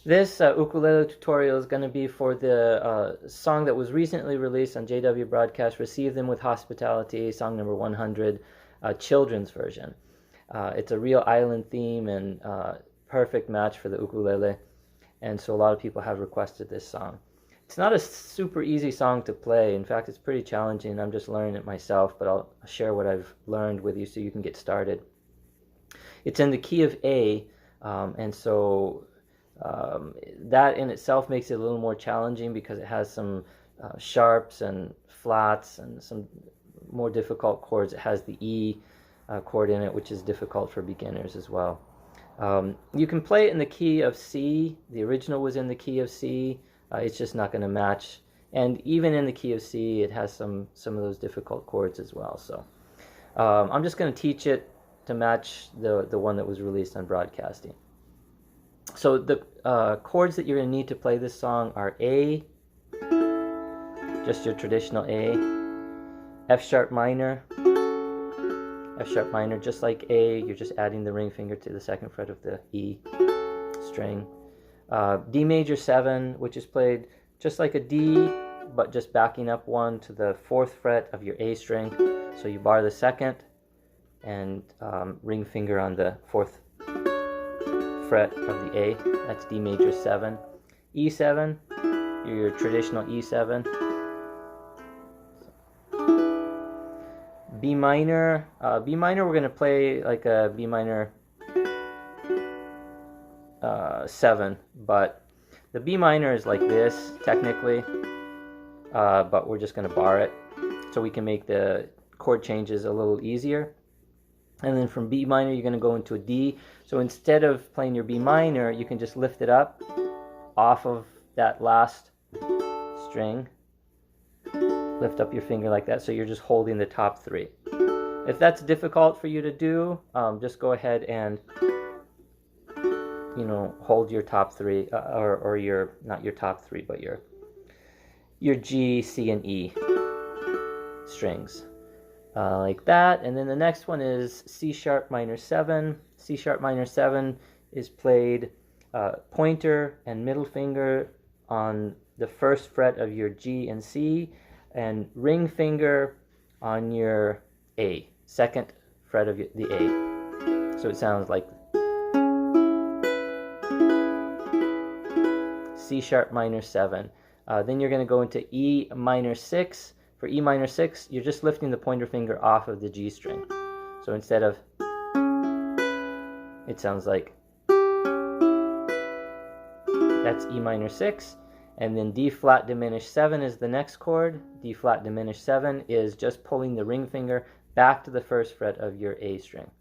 This ukulele tutorial is going to be for the song that was recently released on JW Broadcast, Receive Them with Hospitality, song number 100, children's version. It's a real island theme and perfect match for the ukulele, and so a lot of people have requested this song. It's not a super easy song to play. In fact, it's pretty challenging. I'm just learning it myself, but I'll share what I've learned with you so you can get started. It's in the key of A, and so that in itself makes it a little more challenging because it has some sharps and flats and some more difficult chords. It has the E chord in it, which is difficult for beginners as well. You can play it in the key of C. The original was in the key of C. It's just not going to match. And even in the key of C, it has some of those difficult chords as well. So I'm just going to teach it to match the one that was released on broadcasting. So the chords that you're going to need to play this song are A, just your traditional A, F sharp minor, just like A, you're just adding the ring finger to the second fret of the E string. D major 7, which is played just like a D, but just backing up one to the 4th fret of your A string. So you bar the 2nd and ring finger on the 4th fret of the A. That's D major 7. E7, your traditional E7. B minor, we're going to play like a B minor 7, but the B minor is like this technically, but we're just going to bar it so we can make the chord changes a little easier. And then from B minor you're going to go into a D. So instead of playing your B minor, you can just lift it up off of that last string. Lift up your finger like that, so you're just holding the top 3. If that's difficult for you to do, just go ahead and hold your top 3, or your, not your top 3, but your G, C, and E strings. Like that. And then the next one is C sharp minor 7. C sharp minor 7 is played pointer and middle finger on the 1st fret of your G and C, and ring finger on your A, 2nd fret of the A. So it sounds like C sharp minor 7. Then you're going to go into E minor 6. For E minor 6, you're just lifting the pointer finger off of the G string. So instead of, it sounds like, that's E minor 6. And then D flat diminished 7 is the next chord. D flat diminished 7 is just pulling the ring finger back to the 1st fret of your A string.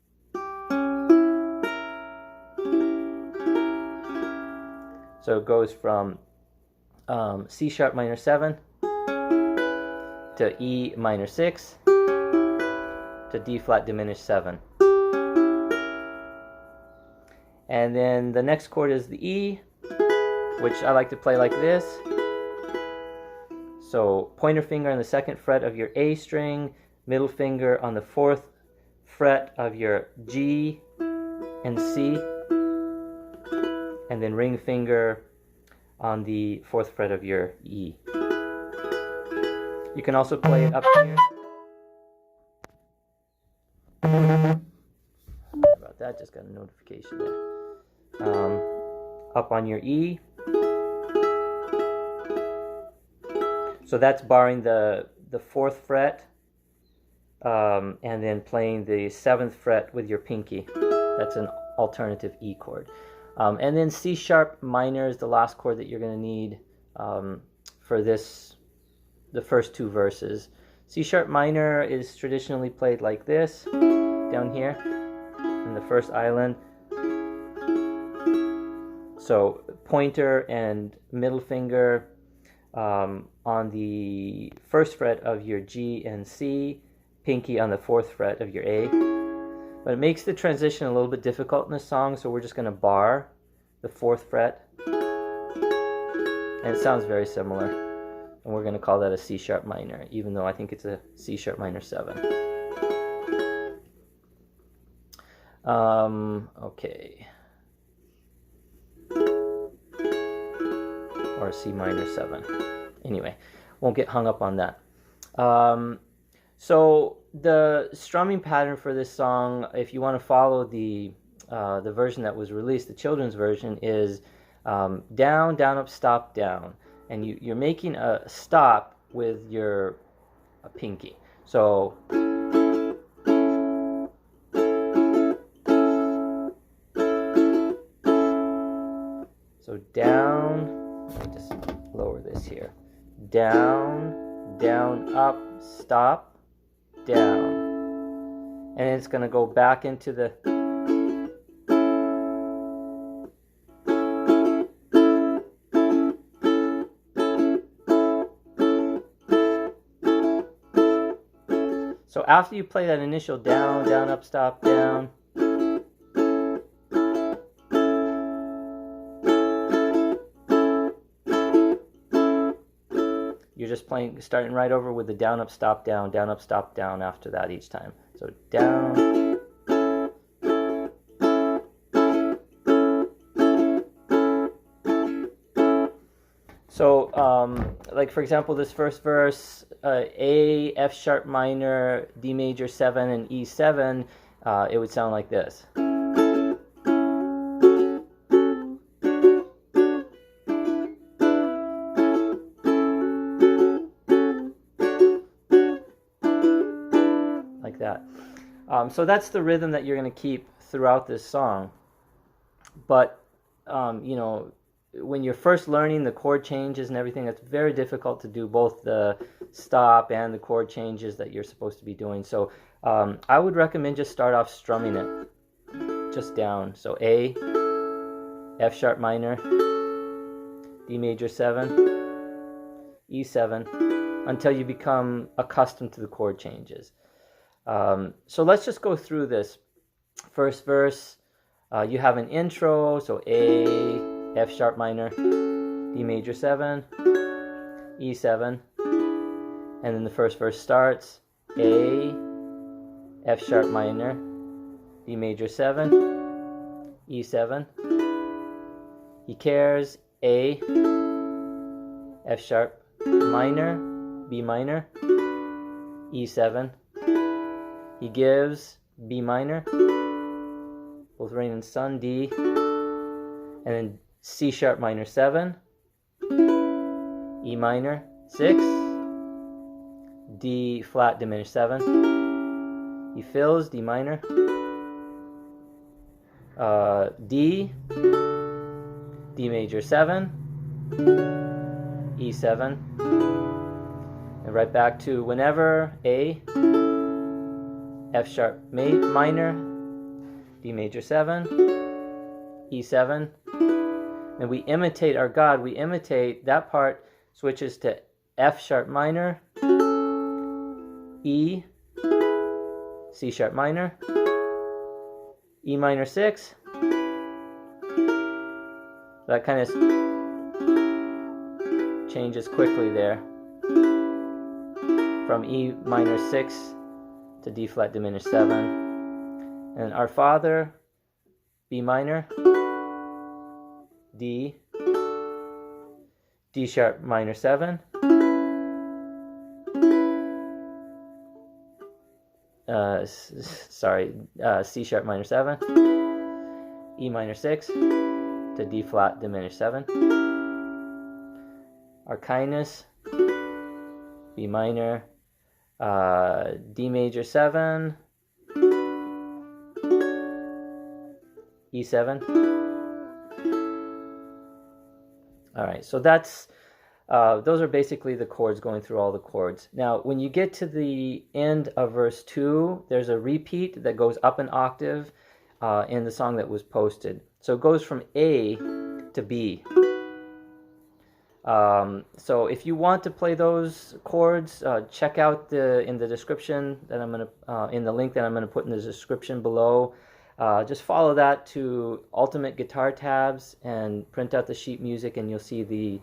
So it goes from C sharp minor 7 to E minor 6 to D flat diminished 7. And then the next chord is the E, which I like to play like this. So pointer finger on the 2nd fret of your A string, middle finger on the 4th fret of your G and C, and then ring finger on the 4th fret of your E. You can also play it up here. Sorry about that, just got a notification there. Up on your E. So that's barring the 4th fret, and then playing the 7th fret with your pinky. That's an alternative E chord. And then C sharp minor is the last chord that you're going to need for the first 2 verses. C sharp minor is traditionally played like this, down here in the 1st island. So pointer and middle finger on the 1st fret of your G and C, pinky on the 4th fret of your A. But it makes the transition a little bit difficult in this song, so we're just going to bar the 4th fret. And it sounds very similar. And we're going to call that a C sharp minor, even though I think it's a C sharp minor 7. Okay. or C minor 7. Anyway, won't get hung up on that. So the strumming pattern for this song, if you want to follow the version that was released, the children's version, is down, down, up, stop, down. And you're making a stop with your pinky. So down, let me just lower this here. Down, down, up, stop, down. And it's going to go back into the So after you play that initial down, down, up, stop, down, you're just playing, starting right over with the down, up, stop, down after that each time. So down. So, like for example, this first verse, A, F sharp minor, D major 7, and E7, it would sound like this. Like that. So that's the rhythm that you're going to keep throughout this song. But, you know, when you're first learning the chord changes and everything, it's very difficult to do both the stop and the chord changes that you're supposed to be doing. So I would recommend just start off strumming it just down. So A, F sharp minor, D major 7, E7, until you become accustomed to the chord changes. So let's just go through this. First verse, you have an intro, so A, F sharp minor, D major 7, E7, and then the first verse starts A, F sharp minor, D major 7, E7. He cares A, F sharp minor, B minor, E7. He gives B minor, both rain and sun, D, and then C sharp minor 7, E minor 6, D flat diminished 7. He fills D minor, D, D major 7, E7, and right back to whenever A, F sharp minor, D major 7, E7, and we imitate our God. We imitate that part, switches to F sharp minor, E, C sharp minor, E minor 6. That kind of changes quickly there from E minor 6 to D flat diminished 7. And our Father, B minor, D, D sharp minor 7, C sharp minor 7, E minor 6 to D flat diminished 7. Our kindness, B minor, D major 7, E7. All right, so that's those are basically the chords going through all the chords. Now, when you get to the end of verse 2, there's a repeat that goes up an octave in the song that was posted. So it goes from A to B. So if you want to play those chords, check out in the description that I'm gonna in the link that I'm gonna put in the description below. Just follow that to Ultimate Guitar Tabs and print out the sheet music, and you'll see the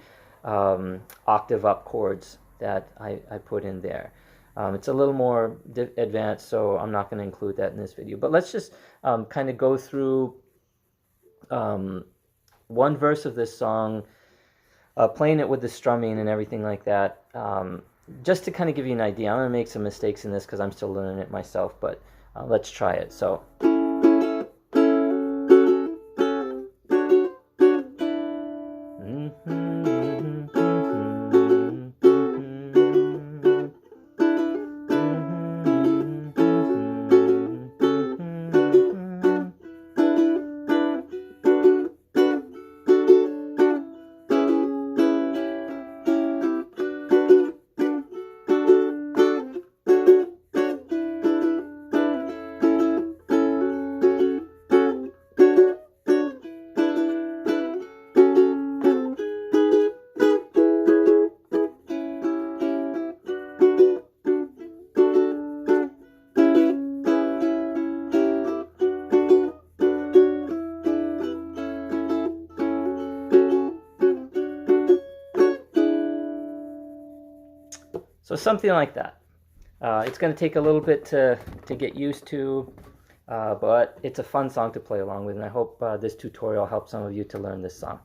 octave up chords that I put in there. It's a little more advanced, so I'm not going to include that in this video. But let's just kind of go through one verse of this song playing it with the strumming and everything like that. Just to kind of give you an idea, I'm going to make some mistakes in this because I'm still learning it myself, but let's try it. So. So something like that. It's going to take a little bit to get used to, but it's a fun song to play along with, and I hope this tutorial helps some of you to learn this song.